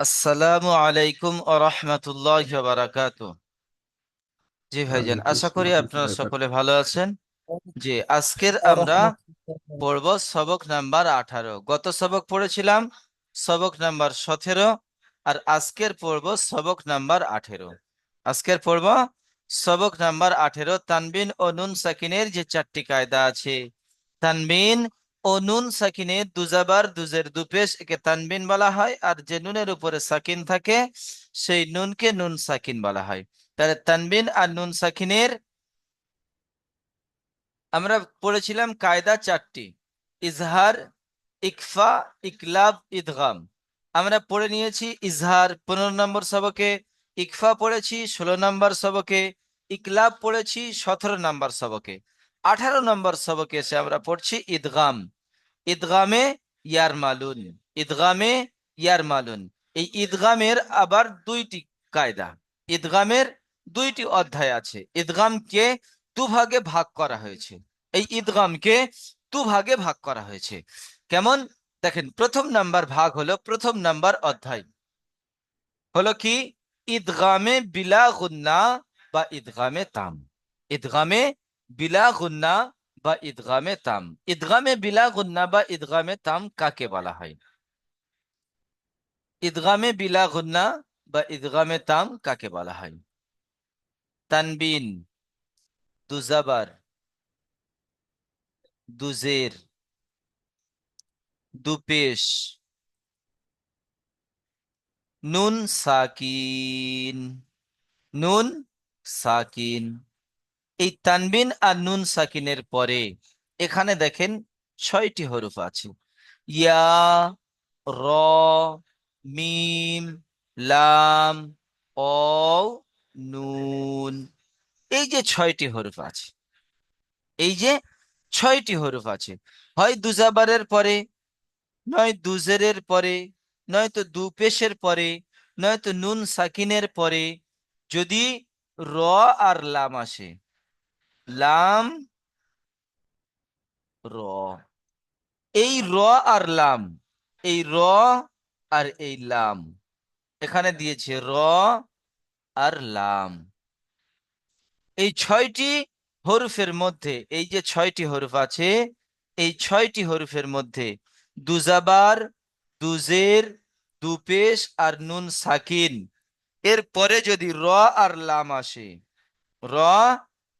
আসসালামু আলাইকুম ওয়া রাহমাতুল্লাহি ওয়া বারাকাতুহু। জি ভাইজান, ওয়ালাইকুম আশা করি আসসালাম আপনারা ওয়া সকলে ভালো আছেন। জি, আজকের আমরা রাহমাতুল্লাহ। পড়ব সবক নাম্বার 18। গত সবক পড়েছিলাম সবক নাম্বার 17, আর আজকের পড়ব সবক নাম্বার 18। আজকের পড়ব সবক নাম্বার 18। তানবিন ও নুন সাকিনের যে চারটি কায়দা আছে, তানবিন ও নুন সাকিনের দুজাবার দুজের দুপেশ একে তানবিন বলা হয়, আর যে নুনের উপরে সাকিন থাকে সেই নুনকে নুন সাকিন বলা হয়। তাহলে তানবিন আর নুন সাকিনের আমরা পড়েছিলাম কায়দা চারটি: ইজহার, ইকফা, ইকলাব, ইদগাম। আমরা পড়ে নিয়েছি ইজহার 15 নম্বর সবকে, ইকফা পড়েছি 16 নম্বর সবকে, ইকলাব পড়েছি 17 নম্বর সবকে। 18 নম্বর সবকে এসে আমরা পড়ছি ইদগাম। ইদগামে ইয়ার মালুন, ইদগামে ইয়ার মালুন। এই ইদগামের আবার দুইটি কায়দা, ইদগামের দুইটি অধ্যায় আছে। ইদগামকে দুভাগে ভাগ করা হয়েছে। এই ইদগামকে দুভাগে ভাগ করা হয়েছে। কেমন? দেখেন, প্রথম নাম্বার ভাগ হলো, প্রথম নাম্বার অধ্যায় হলো কি? ইদগামে বিলা গুন্না বা ইদগামে তাম। ইদগামে বিলা গুন্না বা ইদগামে তাম। ইদগামে বিলা গুন্না বা ইদগামে তাম কাকে বলা হয়? ইদগামে বিলা গুন্না বা ইদগামে তাম কাকে বলা হয়? তানবিন, দুজাবার, দুজের, দুপেশ, নুন সাকিন, নুন সাকিন। এই তানবিন আর নুন সাকিনের পরে এখানে দেখেন 6টি হরফ আছে: ইয়া, র, মিম, লাম, অও, নুন। এই যে 6টি হরফ আছে, এই যে 6টি হরফ আছে, হয় দুজাবারের পরে, নয় দুজেরের পরে, নয়তো দুপেশের পরে, নয়তো নুন সাকিনের পরে। যদি র আর লাম আসে, লাম, র, এই র আর লাম, এই র আর এই লাম, এখানে দিয়েছে র আর লাম। এই 6টি হরফের মধ্যে, এই যে 6টি হরফ আছে, এই 6টি হরফের মধ্যে দুজাবার, দুজের, দুপেশ আর নুন সাকিন এর পরে যদি র আর লাম আসে, র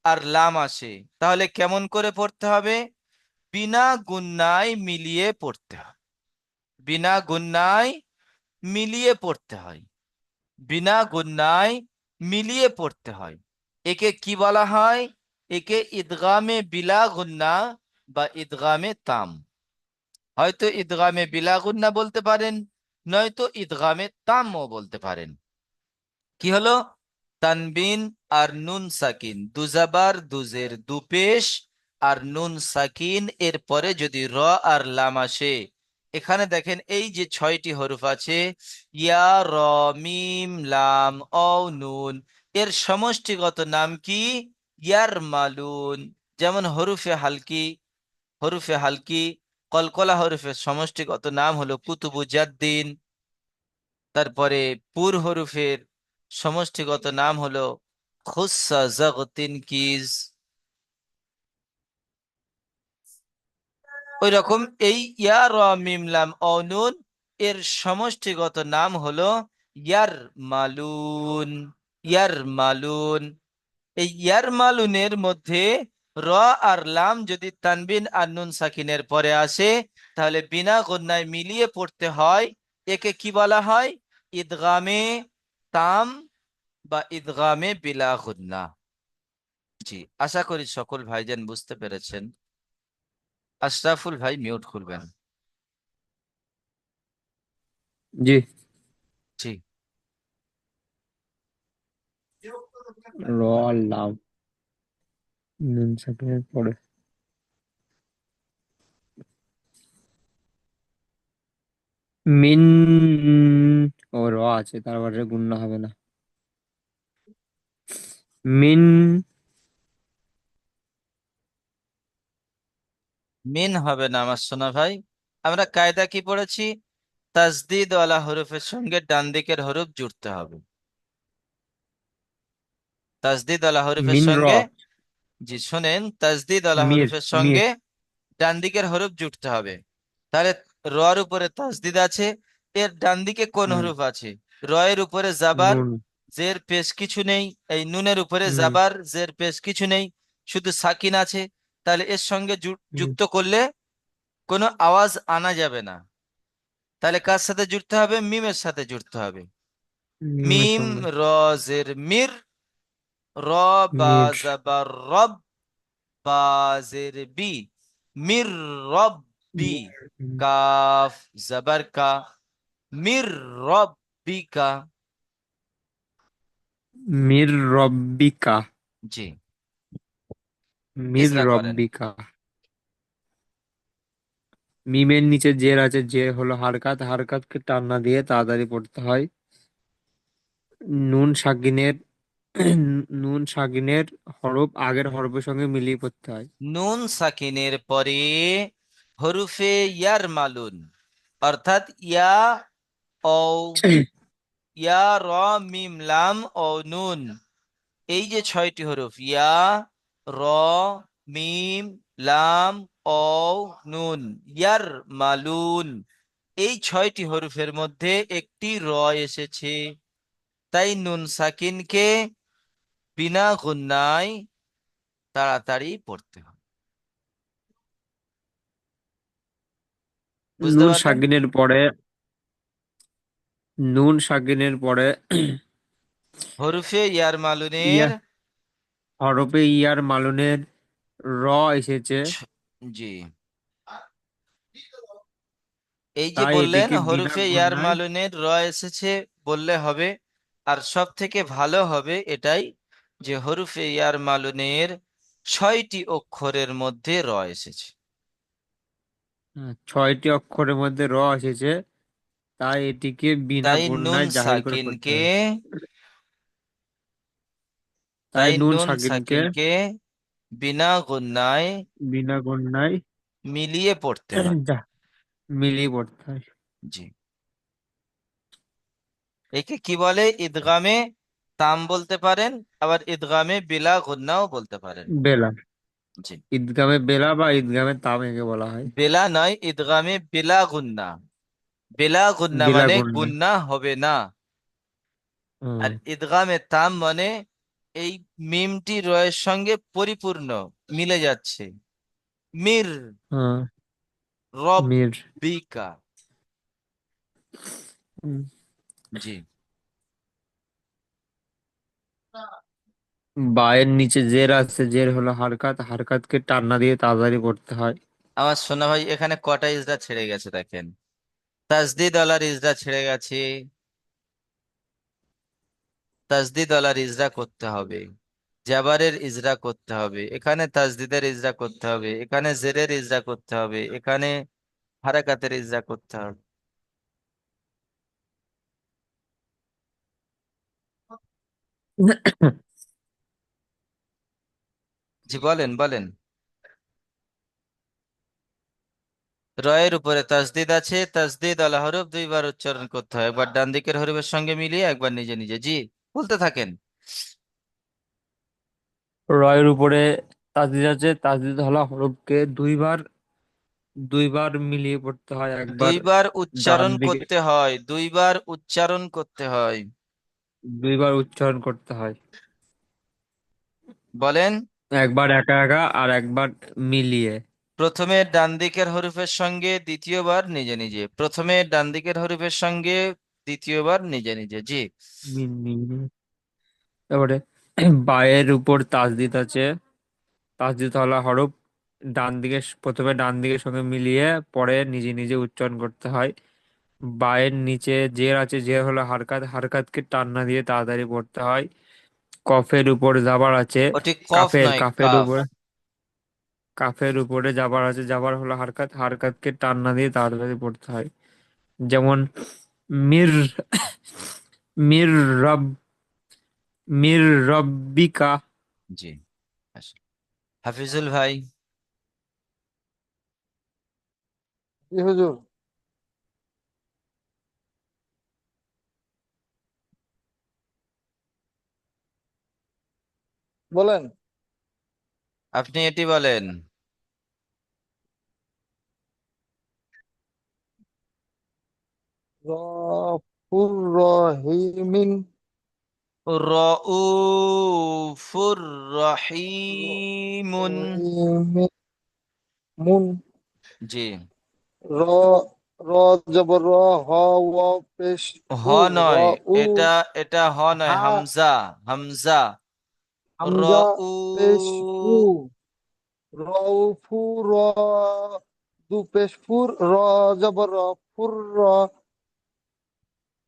আর লাম আসে, তাহলে কেমন করে পড়তে হবে? বিনা গুন্নায় মিলিয়ে পড়তে হয়। বিনা গুন্নায় মিলিয়ে পড়তে হয়। বিনা গুন্নায় মিলিয়ে পড়তে হয়। একে কি বলা হয়? একে ইদগামে বিলা গুন্না বা ইদগামে তাম। হয়তো ইদগামে বিলা গুন্না বলতে পারেন, নয়তো ইদগামে তামও বলতে পারেন। কি হলো? তানবিন আর নুন সাকিন, দুজাবার দুজের দুপেশ আর নুন সাকিন এর পরে যদি র আর লাম আসে, এখানে দেখেন এই যে 6টি হরফ আছে, ইয়া, র, মিম, লাম, অ, নুন, এর সমষ্টিগত নাম কি? ইয়ার মালুন। যেমন হরুফে হালকি, হরুফে হালকি, কলকলা হরফের সমষ্টিগত নাম হলো কুতুবুজাদ্দিন। তারপরে পুর হরুফের সমষ্টিগত নাম হলো খুসা জগতিন কিজ। ওই রকম এই ইয়া, র, মিম, লাম, অ, নুন এর সমষ্টিগত নাম হলো ইয়ার মালুন। ইয়ার মালুন। এই ইয়ার মালুনের মধ্যে র আর লাম যদি তানবিন আর নুন সাকিনের পরে আসে, তাহলে বিনা গুন্নায় মিলিয়ে পড়তে হয়। একে কি বলা হয়? ইদগামে তাম বা ইদগামে বিলা গুন্না। জি, আশা করি সকল ভাইজান বুঝতে পেরেছেন। আশরাফুল ভাই মিউট করবেন। জি। জি। র আর লাম নুন সাকিনের পরে মিন। ও র আছে, তারপরে গুণনা হবে না। মিন। মিন হবে না আমার সোনা ভাই। আমরা কায়দা কি পড়েছি? তাসদিদ ওয়ালা হরফের সঙ্গে ডান দিকের হরফ জুড়তে হবে। তাসদিদ ওয়ালা হরফের মিন র। সঙ্গে, জি শোনেন, তাসদিদ ওয়ালা মির। হরফের মির। সঙ্গে ডান দিকের হরফ জুড়তে হবে। তাহলে র এর উপরে তাসদিদ আছে, এর ডান দিকে কোন হুম। হরফ আছে? র এর উপরে জাবার, নুন। জের পেশ কিছু নেই। এই নুনের উপরে হুম। জাবার, জের পেশ কিছু নেই, শুধু সাকিন আছে। তাহলে এর সঙ্গে হুম। যুক্ত করলে কোনো আওয়াজ আনা যাবে না। তাহলে কার সাথে জুড়তে হবে? মিমের সাথে জুড়তে হবে। মিমের মিম, সঙ্গে। র, জের মির, র, বা মির। জাবার রব, বা জের বি, মির রব্বি, হুম। কাফ জবর কা, মির রব্বিকা। মির রব্বিকা। জি, মির ইজরা করেন। রব্বিকা। মিমের নিচে জের আছে, জের হলো হারকাত, হারকাতকে টান না দিয়ে তাড়াতাড়ি পড়তে হয়। নুন সাকিনের নুন সাকিনের হরফ আগের হরফের সঙ্গে মিলিয়ে পড়তে হয়। নুন সাকিনের পরে হরুফে ইয়ার মালুন, অর্থাৎ ইয়া ও, ইয়া, র, মিম, লাম ও নুন, এই যে ছয়টি হরফ ইয়া, র, মিম, লাম ও নুন, ইয়ার মালুন, এই ছয়টি হরফের মধ্যে একটি র এসেছে। তাই নুন সাকিনকে বিনা গুন্নায় তাড়াতাড়ি পড়তে হবে। বুঝতে নুন পারলেন? সাকিনের পরে নুন সাকিনের পরে হরফে ইয়ার মালুনের ইয়া হরফে ইয়ার মালুনের র এসেছে। ছ- জি, এই যে তাই বললেন এটিকে বিনা হরফে ইয়ার গুণায় মালুনের র এসেছে বললে হবে। আর সব থেকে ভালো হবে এটাই, যে হরফে ইয়ার মালুনের 6টি অক্ষরের মধ্যে র এসেছে। ছয়টি অক্ষরের মধ্যে র এসেছে, তাই এটিকে বিনা তাই নুন গুণায় জাহির করে পড়তে সাকিনকে হয়। তাই তাই নুন নুন সাকিনকে সাকিনকে বিনা গুন্নায় বিনা গুণায় মিলিয়ে পড়তে হয়। যা মিলিয়ে পড়তে হয়। জি, একে কি বলে? ইদগামে তাম বলতে পারেন, আবার ইদগামে বিলা গুন্নাও বলতে পারেন। বেলা। জি, ঈদগামে বেলা বা ঈদগামে তাম একে বলা হয়। বেলা নয়, ইদগামে বিলা গুন্না। বেলা গুন্না বিলা মানে গুণায়। গুন্না হবে না। আর হুম। ইদগামে তাম মানে এই মিমটি রয়ের সঙ্গে পরিপূর্ণ মিলে যাচ্ছে। মির হুম। মির। রব্বিকা। হুম। জি, বায়ের নিচে জের আছে, জের হলো হারকাত, হারকাতকে টান না দিয়ে তাড়াতাড়ি পড়তে হয়। আমার সোনা ভাই এখানে কটা ইজরা ছেড়ে গেছে দেখেন। তাসদিদ ওয়ালার ইজরা ছেড়ে গেছে, তাসদিদ ওয়ালার ইজরা করতে হবে, জাবারের ইজরা করতে হবে, এখানে তাসদিদের ইজরা করতে হবে, এখানে জেরের ইজরা করতে হবে, এখানে হারাকাতের ইজরা করতে হবে। জি, বলেন বলেন। রয়ের উপরে তাসদিদ আছে, তাসদিদ আলা হরফ দুইবার উচ্চারণ করতে হয়, একবার ডান দিকের হরফের সঙ্গে মিলিয়ে, একবার নিজে নিজে। জি, বলতে থাকেন। রয়ের উপরে তাসদিদ আছে, তাসদিদ হলো হরফকে দুইবার দুইবার মিলিয়ে পড়তে হয়, একবার দুইবার ডান উচ্চারণ দিকে করতে হয়, দুইবার উচ্চারণ করতে হয়। দুইবার উচ্চারণ করতে হয়। বলেন। একবার একা একা আর একবার মিলিয়ে। প্রথমে ডান দিকের হরফের সঙ্গে, দ্বিতীয়বার নিজে নিজে। প্রথমে ডান দিকের হরফের সঙ্গে, দ্বিতীয়বার নিজে নিজে। জি, মিলিয়ে। তারপরে বায়ের উপর তাসদিদ আছে, তাসদিদ হলো হরফ ডান দিকে, প্রথমে ডান দিকের সঙ্গে মিলিয়ে পরে নিজে নিজে উচ্চারণ করতে হয়। বায়ের নিচে জের আছে, জের হলো হারকাত, হারকাতকে টান না দিয়ে তাড়াতাড়ি পড়তে হয়। কফের উপর জাবার আছে, ওটি কফ কাফের নয়, কাফের কাফ। উপরে কাফের উপরে জাবার আছে, জাবার হলো হারকাত, হারকাতকে টান না দিয়ে তাড়াতাড়ি পড়তে হয়। যেমন মির মির রব মির রব্বিকা। জি, আসো। হাফিজুল ভাই। জি হুজুর। বলেন। আপনি এটি বলেন। রফুর রহিমিন। রউফুর রহিমুন। রহিমিন মুন। জি। র র জবর র, হ ওয়া পেশ হ উ, র নয়, উ, এটা এটা হ নয়, হা হামজা। হামজা। হামজা পেশ রউ। ফু, রউফু র, দু পেশ ফুর, র জবর র, ফুর র,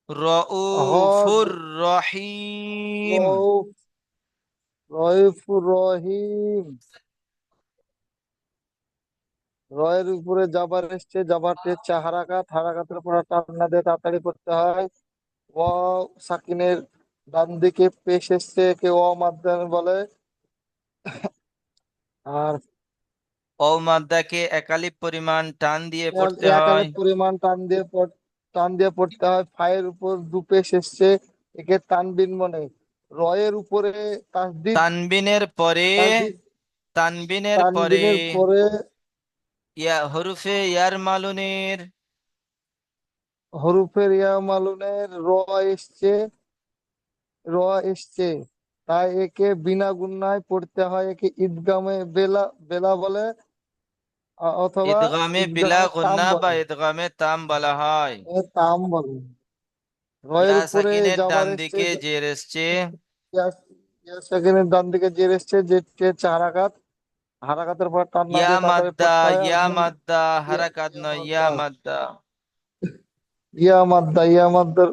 হ রউফুর রহিম। রউফ, রউফুর রহিম। রয়ের উপরে জাবার এসছে, জাবার টেচ্ছে হারাকাত, হারাকাতের পর টান না দিয়ে তাড়াতাড়ি করতে হয়। ওয়াও সাকিনের ডান দিকে পেশ এসছে, একে ও মাধ্যমে বলে। আর ও মাদ্দাকে একালিপ পরিমাণ টান দিয়ে পড়তে একালে হয়। পরিমাণ টান দিয়ে পড়তে হয়। ফায়ের উপর দু পেশ এসছে, একে তানবিন বলে। রয়ের উপরে তাসদিদ, তানবিনের পরে, তাসদিদ তানবিনের পরে তানবিনের পরে ইয়া হরুফে ইয়ার মালুনের। হরুফের ইয়া মালুনের এসছে, র এসছে, তাই একে বিনা গুণায় পড়তে হয়। একে ঈদগামে বেলা বেলা বলে, অথবা ইদগামে বিলা ঈদগামে তাম গুন্না বা বলে। ইদগামে তাম বলা হয়। এ তাম বলে। রয়ের ইয়া উপরে সাকিনের ডান যাবার এসছে, দিকে জের এসছে। সেকেন্ডের ডান দিকে জের এসছে, জেরকে হারাকাত, হারাকাতের পর টান না ইয়া দিয়ে তাড়াতাড়ি মাদ্দা, পড়তে হয়। আর ইয়া নুন মাদ্দা, ইয়া হারাকাত ইয়া নয়, ইয়া মাদ্দা, মাদ্দা। ইয়া মাদ্দা, ইয়া মাদ্দার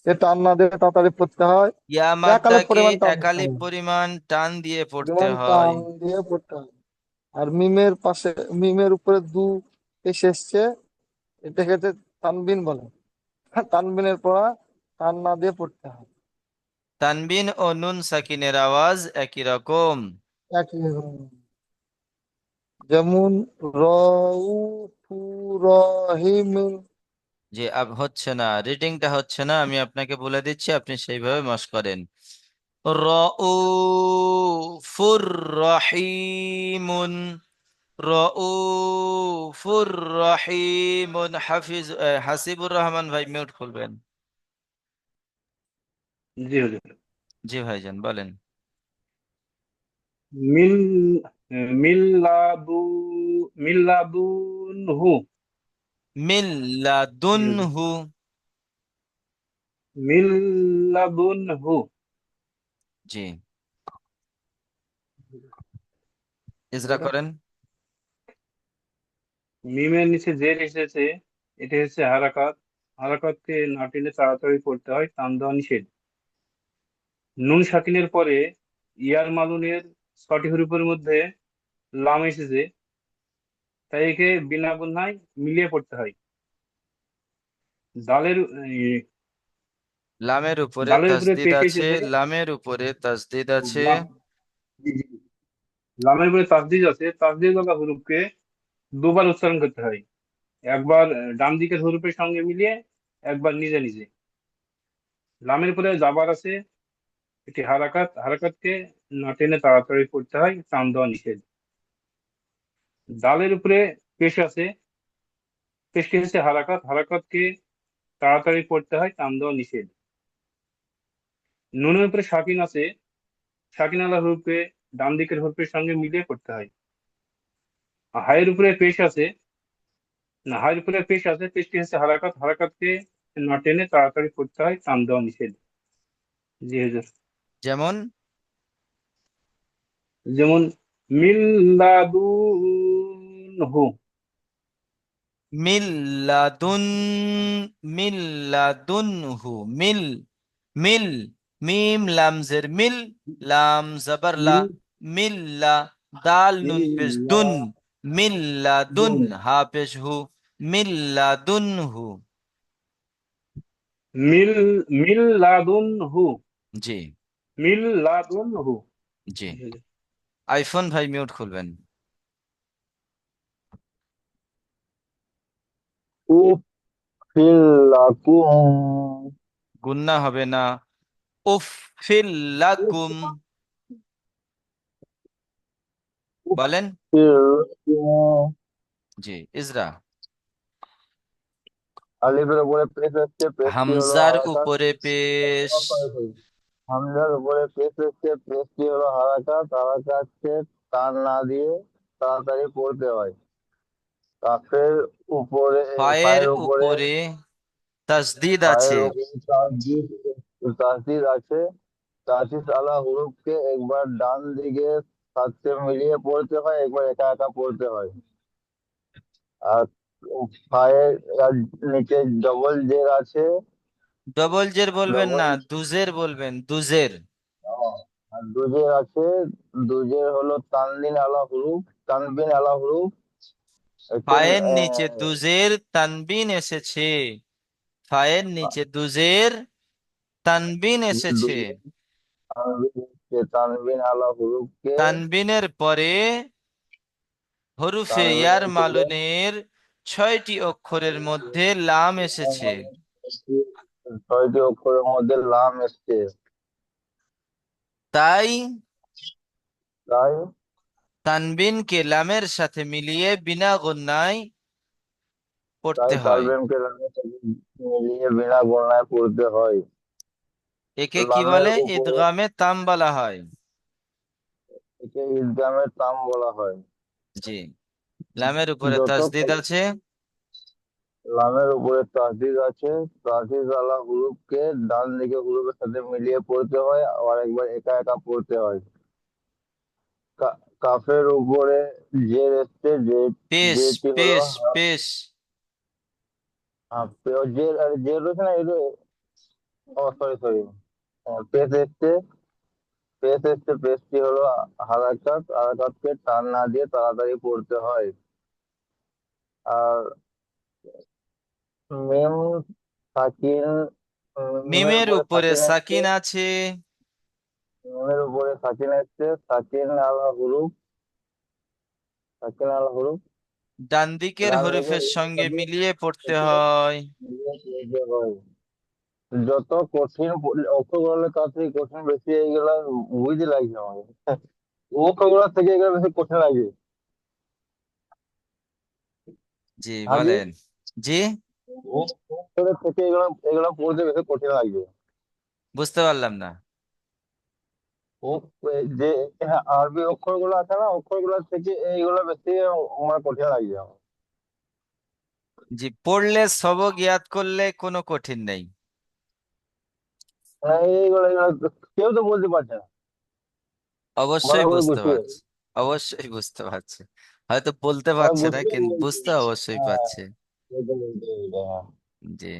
এ টান না দিয়ে তাড়াতাড়ি পড়তে হয়। ইয়া একালে মাদ্দাকে পরিমাণ টান দিতে একালিপ হয়, পরিমাণ টান দিয়ে পড়তে পরিমাণ হয়। টান দিয়ে পড়তে হয়। আর মিমের পাশে, মিমের উপরে দু পেশ এসছে, এটাকে তানবিন বলে। তানবিনের পড়া টান না দিয়ে পড়তে হয়। তানবিন ও নুন সাকিনের আওয়াজ একই রকম। একই রকম। যেমন রউফু রহিমিন। যে হচ্ছে না, রিডিংটা হচ্ছে না, আমি আপনাকে বলে দিচ্ছি, আপনি সেইভাবে মশ করেন। রউফুর রহিমুন। রউফুর রহিমুন। হাসিবুর রহমান ভাই মিউট খুলবেন। জি হুজুর। জি ভাইজান বলেন। মিল মিল্লাবু মিল্লাবুনহু। জি হুজুর। মিল্লাদুনহু। মিল্লাবুনহু। জি। ইজরা বলেন। করেন। মিমের নিচে জের এসেছে, এটা হচ্ছে হারাকাত। হারাকাতকে না টেনে তাড়াতাড়ি পড়তে হয়, টান দেওয়া নিষেধ। নুন সাকিনের পরে ইয়ার মালুনের ছটি হরফের মধ্যে লাম এসেছে, তাই একে বিনা গুণায় মিলিয়ে পড়তে হয়। দালের লামের উপরে দালের উপরে তাসদিদ পেশ আছে, এসেছে। লামের উপরে তাসদিদ আছে। জি, জি। লামের উপরে তাসদিদ আছে, তাসদিদ ওয়ালা হরফকে দুবার উচ্চারণ করতে হয়। একবার ডান দিকের হরফের সঙ্গে মিলিয়ে, একবার নিজে নিজে। লামের উপরে জাবার আছে, এটি হারাকাত। হারাকাতকে না টেনে তাড়াতাড়ি পড়তে হয়, টান দেওয়া নিষেধ। দালের উপরে পেশ আছে, পেশটি হচ্ছে হারাকাত। হারাকাতকে তাড়াতাড়ি পড়তে হয়, টান দেওয়া নিষেধ। নুনের উপরে সাকিন আছে, সাকিন আলা হরফকে ডান দিকের হরফের সঙ্গে মিলিয়ে পড়তে হয়। হায়ের উপরে পেশ আছে, না, হায়ের উপরে পেশ আছে, পেশটি হচ্ছে হারাকাত। হারাকাতকে না টেনে তাড়াতাড়ি পড়তে হয়, টান দেওয়া নিষেধ। জি হুজুর। যেমন যেমন মিল্লাদুনহু। মিল্লাদুন। মিল্লাদুনহু। মিল। মিল। মিম লামজের মিল। লাম জবর লা। মিল মিল্লা। দাল নুন পেশ দুন। মিল্লাদুন। মিল্লাদুন হা পেশ হু। মিল্লাদুনহু। মিল মিল্লাদুনহু। জি। মিল্লাদুনহু। জি। জি হুজুর। আইফোন ভাই মিউট খুলবেন। উফিল্লাকুম। গুন্না হবে না। উফ ফিল্লাকুম। বলেন। ফির জি, ইজরা। আলিফের উপরে পেশ হচ্ছে, পেশটি হলো হামজার হারাকাত। উপরে পেশ। হামজার উপরে পেশ হচ্ছে, পেশটি হলো হারাকাত। হারাকাতকে টান না দিয়ে তাড়াতাড়ি পড়তে হয়। কাফের উপরে ফায়ের ফায়ের উপরে উপরে তাসদিদ ফায়ের আছে। উপরে তাসদিদ তাসদিদ আছে। তাসদিদ আলা হুরুফকে একবার ডান দিকে সাথে মিলিয়ে পড়তে হয়, একবার একা একা পড়তে হয়। আর ফায়ের আর নিচে ডবল জের আছে। ডবল জের বলবেন ডবল না, দুজের বলবেন, দুজের। আর দুজের আছে। দুজের হলো তানবিন আলা হুরুফ। তানবিন আলা হুরুফ একে ফায়ের নিচে দুজের তানবিন এসেছে। ফায়ের নিচে দুজের তানবিন এসেছে। দুজের তানবিন আলা হুরুফকে তানবিনের পরে হরুফে ইয়ার তানবিনের পরে মালুনের 6টি অক্ষরের মধ্যে লাম এসেছে। ছয়টি অক্ষরের মধ্যে লাম এসছে। তাই তাই তানবিনকে লামের সাথে মিলিয়ে বিনা গুণনায় তাই পড়তে হয়। তালবেনকে লামের সাথে মিলিয়ে বিনা গণনায় পড়তে হয়। একে কি লামের বলে? উপরে ইদগামে তাম বলা হয়। একে ঈদগামের তাম বলা হয়। জি, লামের উপরে যত তাসদিদ আছে। লামের উপরে তাসদিদ আছে। তাসদিদ আলা হুরুফকে ডান দিকে হুরুফের সাথে মিলিয়ে পড়তে হয়, আবার একবার একা একা পড়তে হয়। কাফের উপরে জের এসছে, যে পেশ যেটি হলো পেশ পেশ। জের আর জের রয়েছে না এটা। ও সরি সরি, পেশ এসছে। পেশ এসছে, পেশটি হলো হারাকাত। হারাকাতকে টান না দিয়ে তাড়াতাড়ি পড়তে হয়। আর মিম সাকিন, মিমের মিমের উপরে উপরে সাকিন এসছে। সাকিন আছে। মিমের উপরে সাকিন এসছে। সাকিন আলা হুরুফ। সাকিন আলা হুরুফ ডান দিকের ডান দিকে হরফের হুরুফের সঙ্গে সাথে মিলিয়ে পড়তে মিলিয়ে হয়। পড়তে হয়। যত কঠিন অক্ষরগুলো তার থেকে কঠিন বেশি, এইগুলা বুঝতে লাগছে আমাকে। অক্ষরগুলোর থেকে এগুলো বেশি কঠিন লাগে। জি, আগে বলেন। জি, অক্ষরের থেকে এগুলো এগুলো পড়তে বেশি কঠিন লাগে। বুঝতে পারলাম না। ও যে হ্যাঁ, আরবি অক্ষরগুলো আছে না, অক্ষরগুলোর থেকে এইগুলো বেশি আমার কঠিন লাগছে আমার। জি, পড়লে সবক ইয়াদ করলে কোনো কঠিন নেই। মানে এইগুলো কেউ তো বলতে পারছে না ভালো অবশ্যই করে বুঝতে গুছিয়ে। পারছি। অবশ্যই বুঝতে পারছে। হয়তো বলতে আর পারছে না, গুছিয়ে কিন্তু বলছে। বুঝতে অবশ্যই হ্যাঁ, পারছে। হ্যাঁ। জি,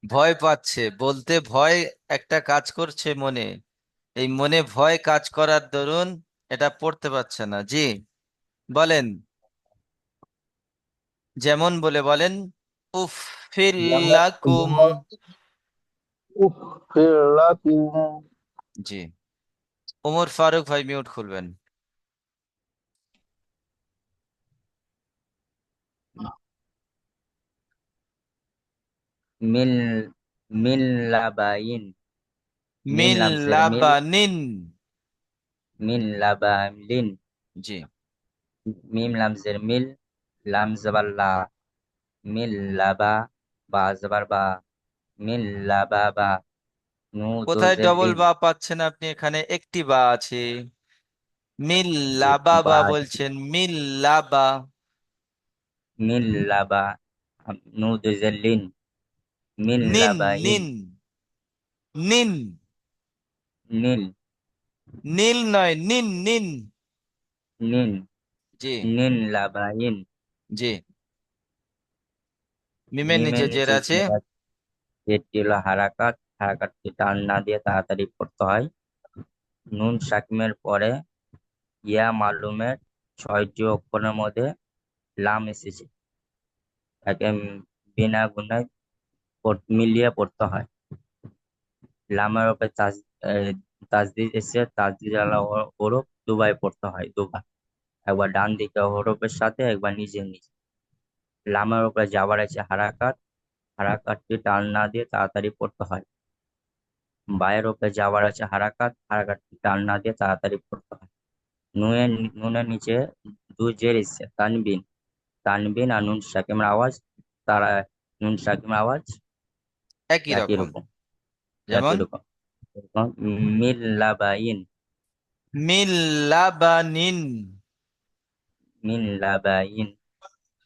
ভয় পাচ্ছে বলতে, ভয় একটা কাজ করছে মনে। এই মনে ভয় কাজ করার দরুন এটা পড়তে পারছে না। জি, বলেন। যেমন বলে বলেন, উফ যেমন ফিল্লাকুম। যেমন উফ লাকুম। জি, ওমর ফারুক ভাই মিউট খুলবেন। মিল মিল লাবাইন। মিম মিল লামজের মিল। লাবানিন। মিল লাবালিন। জি, মিম লামজের মিল। লাম জবর লা। মিল লাবা। বা জবর বা। মিল লাবা বা। নু কোথায় দোজের ডবল দিন। বা পাচ্ছেন আপনি? এখানে একটি বা আছে। মিল যে লাবা বা বা আছে। বলছেন, মিল লাবা। মিল লাবা। নু দোজের লিন। মিল নিন লাবাইন। নিন নিন। নীল। নীল নয়, নিন নিন। নিন। জি নিন লাবাইন। জি, মিমের নিচে মিমের জের নিচে আছে। যেটি হলো হারাকাত। হারাকাতকে টান না দিয়ে তাড়াতাড়ি পড়তে হয়। নুন সাকিমের পরে ইয়া মালুমের 6টি অক্ষরের মধ্যে লাম এসেছে। তাকে বিনা গুণায় মিলিয়ে পড়তে হয়। লামের উপরে তাসদিদ এসে, তাসদিদ আলা হরফ দুবার পড়তে হয়, দুবার। একবার ডান দিকে হরফের সাথে, একবার নিজে নিজে। লামের উপরে যাবার আছে হারাকাত। হারাকাতটি টান না দিয়ে তাড়াতাড়ি পড়তে হয়। বায়ের উপরে যাবার আছে হারাকাত। হারাকাতটি টান না দিয়ে তাড়াতাড়ি পড়তে হয়। নুনের নিচে দু জের এসছে তানবিন। তানবিন আর নুন সাকিমের আওয়াজ, তারা নুন সাকিমের আওয়াজ একই একই রকম। রকম। যেমন একই রকম। এরকম মিল্লাবাইন। মিল্লাবানিন। মিল্লাবাইন।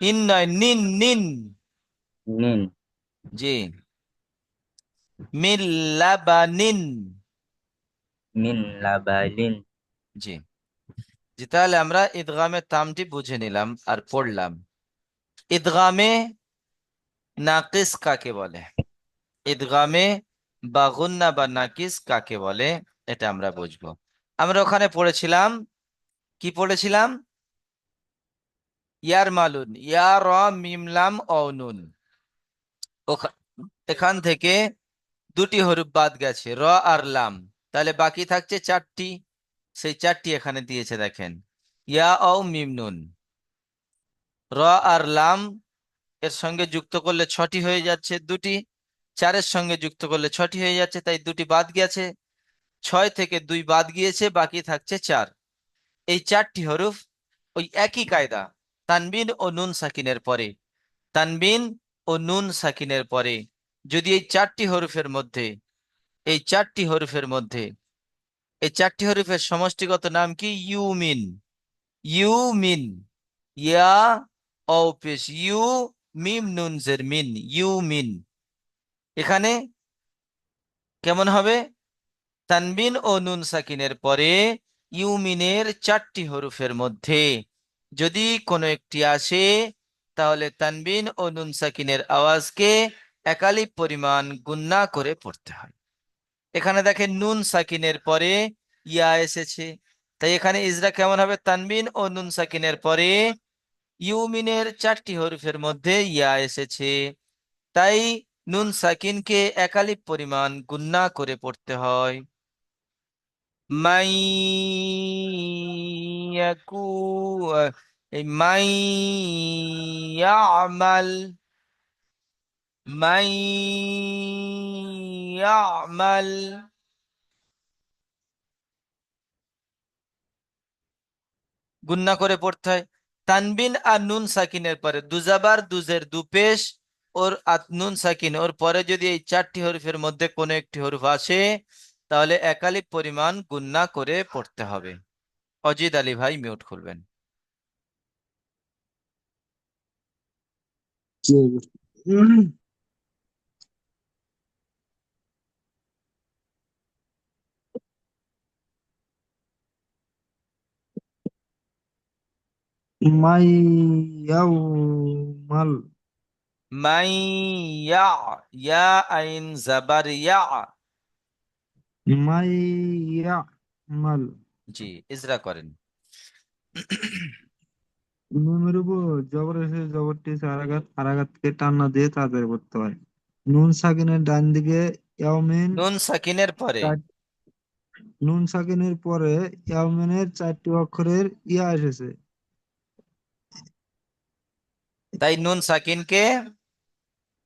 ইন নয়, নিন নিন। নিন। জি, মিল্লাবানিন। মিল্লাবাইন। জি জি, তাহলে আমরা ইদগামে তামটি বুঝে নিলাম আর পড়লাম। ইদগামে নাকিস কাকে বলে? ইদগামে বা গুন্না বা নাকিস কাকে বলে, এটা আমরা বুঝবো। আমরা ওখানে পড়েছিলাম, কি পড়েছিলাম? ইয়ার মালুন, ইয়া র মিম লাম অ নুন। ওখা- এখান থেকে দুটি হরফ বাদ গেছে, র আর লাম। তাহলে বাকি থাকছে চারটি। সেই চারটি এখানে দিয়েছে, দেখেন। ইয়া ও মিম নুন, র আর লাম এর সঙ্গে যুক্ত করলে ছটি হয়ে যাচ্ছে, দুটি। চারের সঙ্গে যুক্ত করলে ছটি হয়ে যাচ্ছে, তাই দুটি বাদ গেছে। ছয় থেকে দুই বাদ গিয়েছে, বাকি থাকছে চার। এই চারটি হরফ ওই একই কায়দা, তানবিন ও নুন সাকিনের পরে। তানবিন ও নুন সাকিনের পরে যদি এই চারটি হরফের মধ্যে এই চারটি হরফের সমষ্টিগত নাম কি? ইউমিন। ইউমিন, ইয়া ও পেশ ইউ, মিম নুন জের মিন, ইউমিন। এখানে কেমন হবে? তানবিন ও নুন সাকিনের পরে ইউমিনের চারটি হরফের মধ্যে যদি কোনো একটি আসে, তাহলে তানবিন ও নুন সাকিনের আওয়াজকে একালিপ পরিমাণ গুণনা করে পড়তে হয়। এখানে দেখেন নুন সাকিনের পরে ইয়া এসেছে, তাই এখানে ইজরা কেমন হবে? তানবিন ও নুন সাকিনের পরে ইউমিনের চারটি হরফের মধ্যে ইয়া এসেছে, তাই নুন সাকিনকে একালিপ পরিমাণ গুণনা করে পড়তে হয়। মাই ইয়াকু, এই মাই ইয়ামাল, মাই ইয়ামাল, গুন্না করে পড়তে হয়। তানবিন আর নুন সাকিনের পরে দুজাবার দুজের দুপেশ ওর নুন সাকিন ওর পরে যদি এই চারটি হরফের মধ্যে কোনো একটি হরফ আসে, তাহলে একালিপ পরিমাণ গুন্না করে পড়তে হবে। অজিদ আলী ভাই মিউট করবেন। জি। মাই ইয়াউমাল। মাই ইয়া, ইয়া আইন জাবার ইয়া। মাই ইয়ামাল। জি, ইজরা করেন। নুনের উপর জবর এসে জবরটি হারাকাত, হারাকাতকে টান না দিয়ে তাড়াতাড়ি পড়তে হয়। নুন সাকিনের ডান দিকে ইয়াউমিন। নুন সাকিনের পরে, চার- নুন সাকিনের পরে ইয়াউমিনের চারটি অক্ষরের ইয়া এসেছে। তাই নুন সাকিনকে,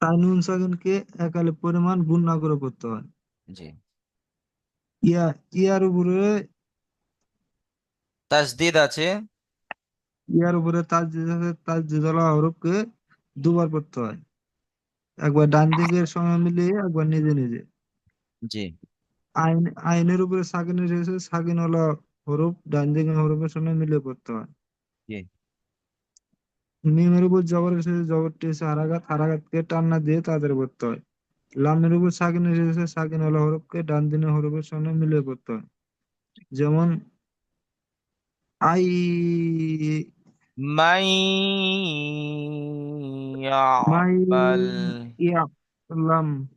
তাই নুন সাকিনকে একালে পরিমাণ গুণনা করে পড়তে হয়। জি, ইয়া, ইয়ার উপরে, তাসদিদ আছে। ইয়ার উপরে তাসদিদ আছে, তাসদিদ ওয়ালা হরফকে দুবার পড়তে হয়। একবার ডান দিকের সঙ্গে মিলিয়ে, একবার নিজে নিজে। জি আইন, আইনের উপরে সাকিন এসেছে, সাকিনওয়ালা হরফ ডান দিকের হরফের সঙ্গে মিলিয়ে পড়তে হয়। জি মিমের উপর জবর এসেছে, জবরটি এসে হারাকাত, হারাকাতকে টান না দিয়ে তাড়াতাড়ি পড়তে হয়। লামের উপর সাকিন এসেছে, সাকিনওয়ালা হরফকে ডান দিকের হরফের সঙ্গে মিলিয়ে পড়তে হয়। যেমন আই, মাই মাই ইয়ামাল, ইয়ালাম মাল,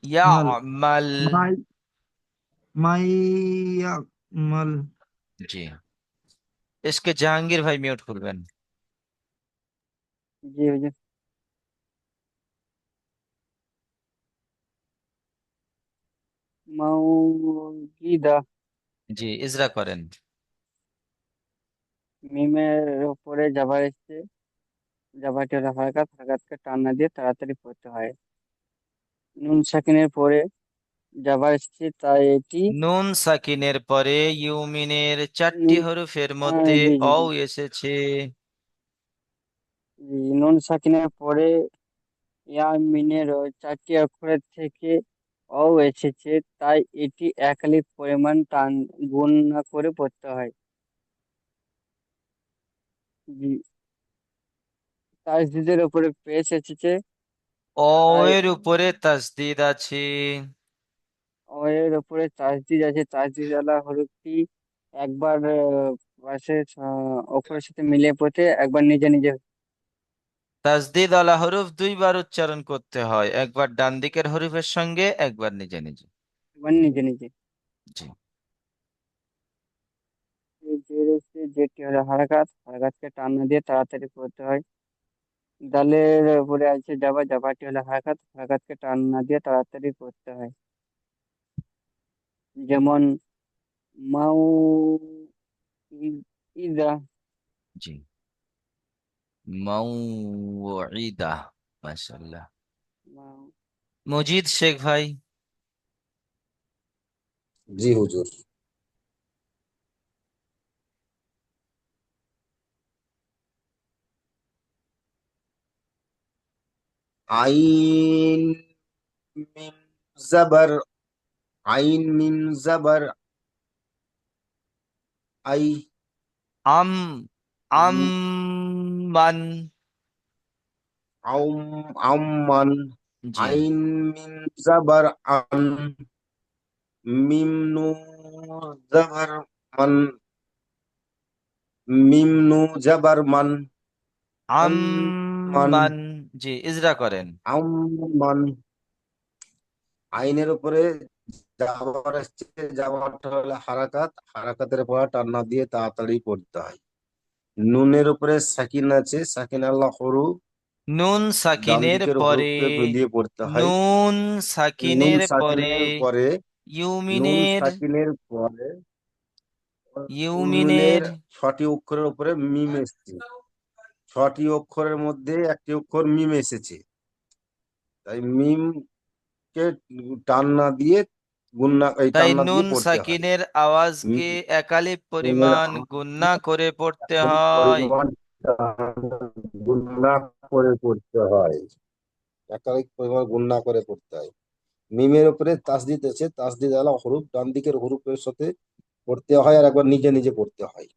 ইয়ামাল। মাই, মাই ইয়ামাল। জি, इसके জাহাঙ্গীর ভাই মিউট করবেন। জি হুজুর। মাউগিদা। জি, ইজরা করেন। মিমের উপরে জাবার এসছে, জাবাটি হলো হারাকাত, হারাকাতকে টান না দিয়ে তাড়াতাড়ি পড়তে হয়। নুন সাকিনের পরে যাবার এসছে তাই এটি নুন সাকিনের পরে ইউমিনের চারটি নুন হরফের মধ্যে জি জি অও জি এসেছে। জি, নুন সাকিনের পরে ইয়া মিনের ওই চারটি অক্ষরের থেকে অ এসেছে, তাই এটি এক আলিফ পরিমাণ টান গুণ না করে পড়তে হয়। জি, তাসদিদের উপরে পেশ এসেছে, অ তাই এর উপরে তাসদিদ আছে। অ এর উপরে তাসদিদ আছে। তাসদিদ আলা হরফটি একবার পাশে অক্ষরের সাথে মিলিয়ে পড়তে, একবার নিজে নিজে, তাসদিদ আলা হরফ দুইবার উচ্চারণ করতে হয়, একবার ডান দিকের হরফের সঙ্গে, একবার নিজে নিজে। একবার নিজে নিজে। জি। এই জের এসছে, জেরটি হলো হারাকাত, হারাকাতকে টান না দিয়ে তাড়াতাড়ি পড়তে হয়। দালের উপরে আছে জাবা, জাবাটি হলো হারাকাত, হারাকাতকে টান না দিয়ে তাড়াতাড়ি পড়তে হয়। যেমন মাউ ইদা। জি। মাউইদা। মাশাআল্লাহ। মাউ মজিদ শেখ ভাই। জি হুজুর। আইন মিম জাবার, আইন মিম জাবার আই, আম উম, আমমান। আউম আম্মান, জি। আইন মিম জাবার আন, মিম নু জাবার মান, মিম নু জাবার মান, আন মান, আমমান। জি, ইজরা করেন। আম্মান। আইনের উপরে যাবার আসছে, যাওয়াটা হলে হারাকাত, হারাকাতের পর টান্না দিয়ে তাড়াতাড়ি পড়তে হয়। নুনের উপরে সাকিন আছে, সাকিন আল্লাহ হরু, নুন ডান সাকিনের দিকের পরে, হরুপকে মিলিয়ে পড়তে হয়। নুন নুন সাকিনের পরে সাকিনের পরে, নুন ইউমিনের, সাকিনের পরে ইউমিনের। মিমের ছটি অক্ষরের উপরে মিম এসেছে। ছটি অক্ষরের মধ্যে একটি অক্ষর মিম এসেছে, তাই মিমকে টান না দিয়ে গুণনা, এই তাই টান না দিয়ে নুন পড়তে হয়। সাকিনের আওয়াজকে একালিপ মিমের পরিমাণ গুণনা করে পড়তে হয়। পরিমাণ গুণনা করে পড়তে হয়, একাধিক পরিমাণ গুণনা করে পড়তে হয়। মিমের উপরে তাসদিদ আছে, তাসদিদ আলা হরুফ, ডান দিকের হরুফের সাথে পড়তে হয় আর একবার নিজে নিজে পড়তে হয়।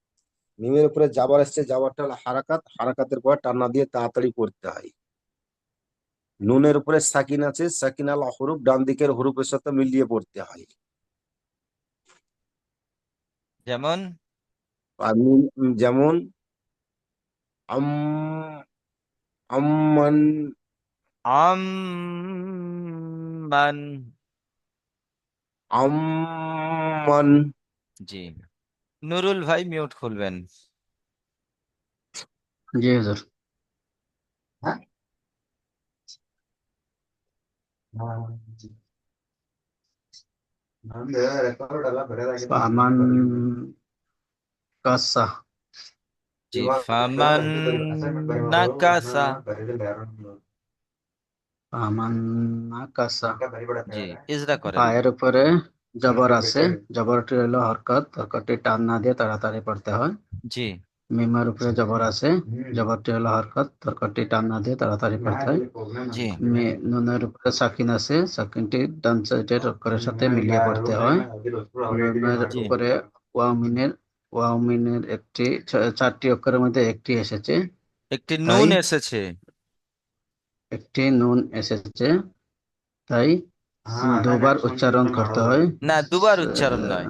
মিমের উপরে জাবার আসছে, জাবারটা হলো হারাকাত, হারাকাতের পর টান্না দিয়ে তাড়াতাড়ি পড়তে হয়। নুনের উপরে সাকিন আছে, সাকিন আলা হরুফ, ডান দিকের হরুফের সাথে মিলিয়ে পড়তে হয়। যেমন আর যেমন আম, আম্মান, আমমান। আম্মান। জি। নুরুল ভাই মিউট খুলবেন। জি হুজুর। ফামান কাসা, জি। ফামান নাকাসা। ফামান কাসা। জি, ইজরা করেন। পায়ের উপরে জবর আছে, জবরটি হলো হরকত, হরকতটি টান না দিয়ে তাড়াতাড়ি পড়তে হয়। জি। মিমের উপরে জবর আছে, জবরটি হলো হরকত, হরকতটি টান না দিয়ে তাড়াতাড়ি পড়তে হয়। জি। নুনের উপরে সাকিন আছে, সাকিনটি ডান সাইডের অক্ষরের সাথে মিলিয়ে পড়তে হয়। নুনের জি। উপরে ওয়াও মিনের একটি চারটি অক্ষরের মধ্যে একটি এসেছে, একটি তাই নুন এসেছে। একটি নুন এসেছে, তাই দুবার উচ্চারণ করতে হয়। না, দুবার উচ্চারণ নয়।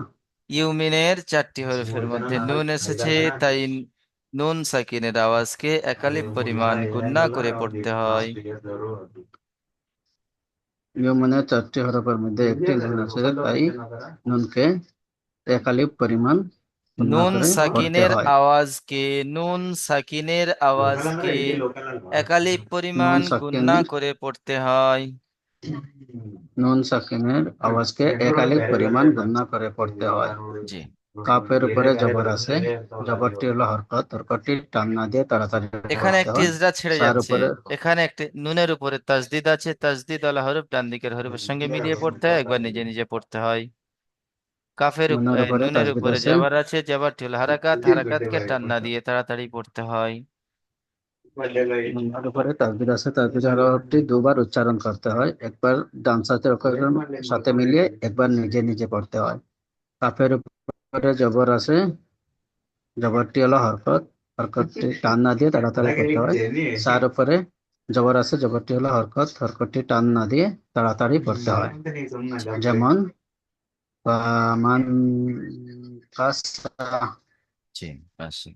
ইউমিনের চারটি হরফের মধ্যে নুন এসেছে, তাই নুন সাকিনের আওয়াজকে একালিপ পরিমাণ গুণনা করে পড়তে হয়। ইয়মনের চারটি হরফের মধ্যে একটি নুন আছে, তাই নুনকে একালিপ পরিমাণ গুণনা নুন করে পড়তে সাকিনের হয়। আওয়াজকে, নুন সাকিনের আওয়াজকে একালিপ নুন পরিমাণ গুণনা সাকিনের করে পড়তে হয়। নুন সাকিনের আওয়াজকে একালিক পরিমাণ গণনা করে পড়তে হয়। জি। কাপের উপরে জবর আছে, জবরটি হলো হরকত, হরকতটি টান না দিয়ে তাড়াতাড়ি এখানে পড়তে একটি হয়। ইজরা ছেড়ে সার যাচ্ছে। উপরে এখানে একটি নুনের উপরে তাসদিদ আছে, তাসদিদ ওয়ালা হরফ ডান দিকের হরফের সঙ্গে মিলিয়ে পড়তে হয়, একবার নিজে নিজে পড়তে হয়। নুনের উপরে নুনের তাসদিদ উপরে আছে, জাবার আছে, জাবারটি হলো হারাকাত, হারাকাতকে টান না দিয়ে তাড়াতাড়ি পড়তে হয়। নুনের উপরে তাসদিদ আছে, তাসদিদ হরফটি দুবার উচ্চারণ করতে হয়, একবার ডান সাথে অক্ষরের সাথে মিলিয়ে একবার নিজে নিজে পড়তে হয়। কাফের উপরে জবর আছে, জবরটি হলো হরকত, হরকতটি টান না দিয়ে তাড়াতাড়ি করতে হয়। সার উপরে জবর আছে, জবরটি হলো হরকত, হরকতটি টান না দিয়ে তাড়াতাড়ি পড়তে হয়। যেমন মান কাসা। জি, আসি।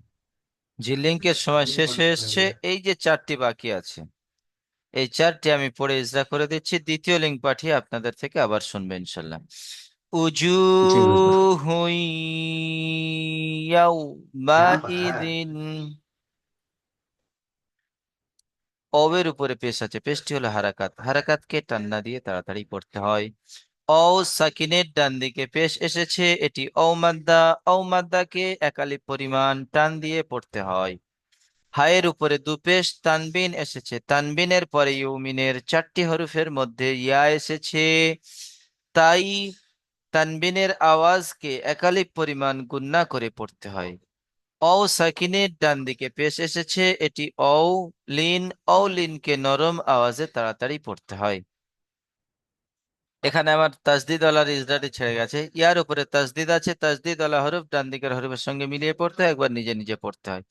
জি, লিঙ্কের সময় শেষ হয়ে এসছে। এই যে চারটি বাকি আছে, এই চারটি আমি পড়ে ইজরা করে দিচ্ছি, দ্বিতীয় লিঙ্ক পাঠিয়ে আপনাদের থেকে আবার শুনবেন ইনশাল্লাহ। উজু জি হুজুর। ইয়াউমাইদিন। অবের উপরে পেশ আছে, পেশটি হলো হারাকাত, হারাকাতকে টান্না দিয়ে তাড়াতাড়ি পড়তে হয়। অ সাকিনের ডান দিকে পেশ এসেছে, এটি ও মাদ্দা, ও মাদ্দাকে একালি পরিমাণ টান দিয়ে পড়তে হয়। হায়ের উপরে দুপেশ তানবিন এসেছে, তানবিনের পরে ইউমিনের চারটি হরফের মধ্যে ইয়া এসেছে, তাই তানবিনের আওয়াজকে একালিপ পরিমাণ গুণনা করে পড়তে হয়। অ সাকিনের ডান দিকে পেশ এসেছে, এটি ঔ লিন, ঔ লিনকে নরম আওয়াজে তাড়াতাড়ি পড়তে হয়। এখানে আমার তাসদিদ ওয়ালার ইজরাটি ছেড়ে গেছে, ইয়ার উপরে তাসদিদ আছে, তাসদিদ ওয়ালা হরফ ডান দিকের হরফের সঙ্গে মিলিয়ে পড়তে হয়, একবার নিজে নিজে পড়তে হয়।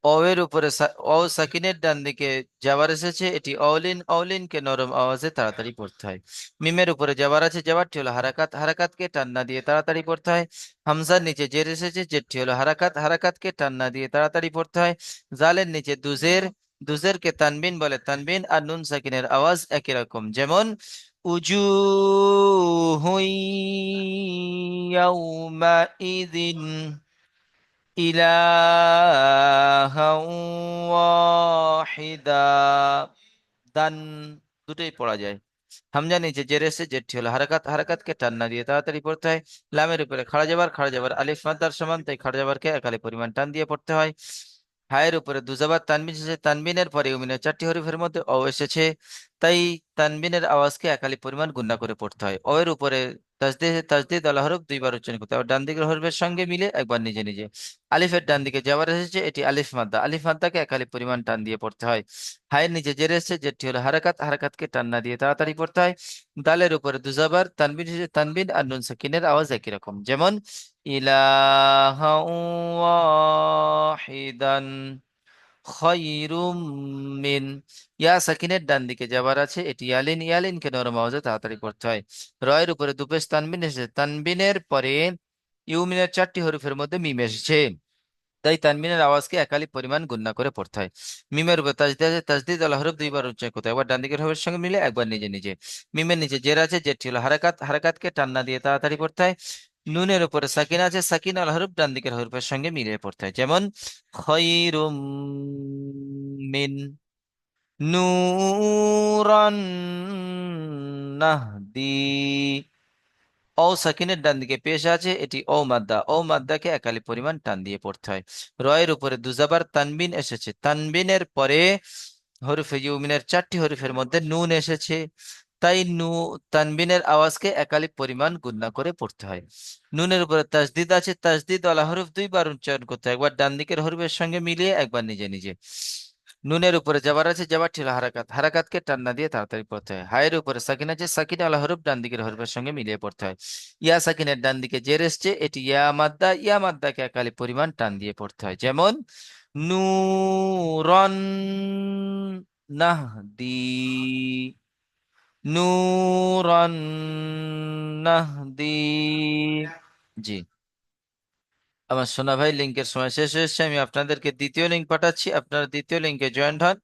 অ এর উপরে অ সাকিনের ডান দিকে জাবার এসেছে, এটি অলিন, অলিনকে নরম আওয়াজে তাড়াতাড়ি পড়তে হয়। মিমের উপরে জাবার আছে, জাবারটি হলো হারাকাত, হারাকাতকে টান্না দিয়ে তাড়াতাড়ি পড়তে হয়। হামজার নিচে জের এসেছে, জেরটি হলো হারাকাত, হারাকাতকে টান্না দিয়ে তাড়াতাড়ি পড়তে হয়। জালের নিচে দুজের, দুজেরকে তানবিন বলে, তানবিন আর নুন সাকিনের আওয়াজ একই রকম। যেমন উজুহুন ইয়াউমাইযিন ইলাহা ওয়াহিদা। দান দুটোই পড়া যায়। হামজা নিচে জের এসে, জেরটি হলো হারাকাত, হারাকাতকে টান্না দিয়ে তাড়াতাড়ি পড়তে হয়। লামের উপরে খাড়া যাবার, খাড়া যাবার আলিফ মাদ্দার সমান, তাই খাড়া যাবারকে একালি পরিমাণ টান দিয়ে পড়তে হয়। হায়ের উপরে দুজাবার তানবিন এসেছে, তানবিনের পরে ইউমিনের চারটি হরফের মধ্যে অ এসেছে, তাই তানবিনের আওয়াজকে একালি পরিমাণ গুণা করে পড়তে হয়। অ এর উপরে তাসদিদ, তাসদিদ আলা হরফ দুইবার উচ্চারণ করতে হয়, ডান দিকের হরফের সঙ্গে মিলে একবার নিজে নিজে। আলিফের ডান দিকে যাবার এসেছে, এটি আলিফ মাদ্দা, আলিফ মাদ্দাকে একালি পরিমাণ টান দিয়ে পড়তে হয়। হায়ের নিচে জের এসেছে, যেটি হলো হারাকাত, হারাকাতকে টান না দিয়ে তাড়াতাড়ি পড়তে হয়। দালের উপরে দুজাবার তানবিন এসেছে, তানবিন আর নুন সাকিনের আওয়াজ একই রকম। যেমন ইলাহা ওয়াহিদান খয়রুম মিন। ইয়া সাকিনের ডান দিকে যাবার আছে, এটি ইয়ালিন, ইয়ালিনকে নরম আওয়াজে তাড়াতাড়ি পড়তে হয়। রয়ের উপরে দুপেশ তানবিন এসেছে, তানবিনের পরে ইউমিনের চারটি হরফের মধ্যে মিম এসেছে, তাই তানবিনের আওয়াজকে একালি পরিমাণ গুণনা করে পড়তে হয়। মিমের উপর তাজদিদ আছে, তাজদিদ আল হরফ দুইবার উচ্চারণ করতে হয়, একবার ডান দিকের হরফের সঙ্গে মিলে একবার নিজে নিজে। মিমের নিচে জের আছে, জেরটি হলো হারাকাত, হারাকাতকে টান্না দিয়ে তাড়াতাড়ি পড়তে হয়। নুনের উপরে সাকিন আছে, সাকিন আল হরফ ডান দিকের হরফের সঙ্গে মিলিয়ে পড়তে হয়। যেমন খয়রুম মিন নূরান নাহদি। ও সাকিনের ডান দিকে পেশ আছে, এটি ও মাদ্দা, ও মাদ্দাকে একালি পরিমাণ টান দিয়ে পড়তে হয়। রয়ের উপরে দুজাবার তানবিন এসেছে, তানবিনের পরে হরফে ইউমিনের চারটি হরফের মধ্যে নুন এসেছে, তাই তানবিনের আওয়াজকে একালি পরিমাণ গুণনা করে পড়তে হয়। নুনের উপরে তাসদিদ আছে, তাসদিদ ওয়ালা হরফ দুইবার উচ্চারণ করতে হয়, একবার ডান দিকের হরফের সঙ্গে মিলিয়ে একবার নিজে নিজে। নুনের উপরে জাবার আছে, জাবার ছিল হারাকাত, হারাকাতকে টান্না দিয়ে তাড়াতাড়ি পড়তে হয়। হায়ের উপরে সাকিন আছে, সাকিন আলা হরফ ডান দিকের হরফের সঙ্গে মিলিয়ে পড়তে হয়। ইয়া সাকিনের ডান দিকে জের এসছে, এটি ইয়া মাদ্দা, ইয়া মাদ্দাকে একালি পরিমাণ টান দিয়ে পড়তে হয়। যেমন নূরন নাহদি, নূরন নাহদি। জি, আমার সোনা ভাই, লিঙ্কের সময় শেষ হয়েছে, আমি আপনাদেরকে দ্বিতীয় লিঙ্ক পাঠাচ্ছি, আপনারা দ্বিতীয় লিঙ্কে জয়েন্ট হন।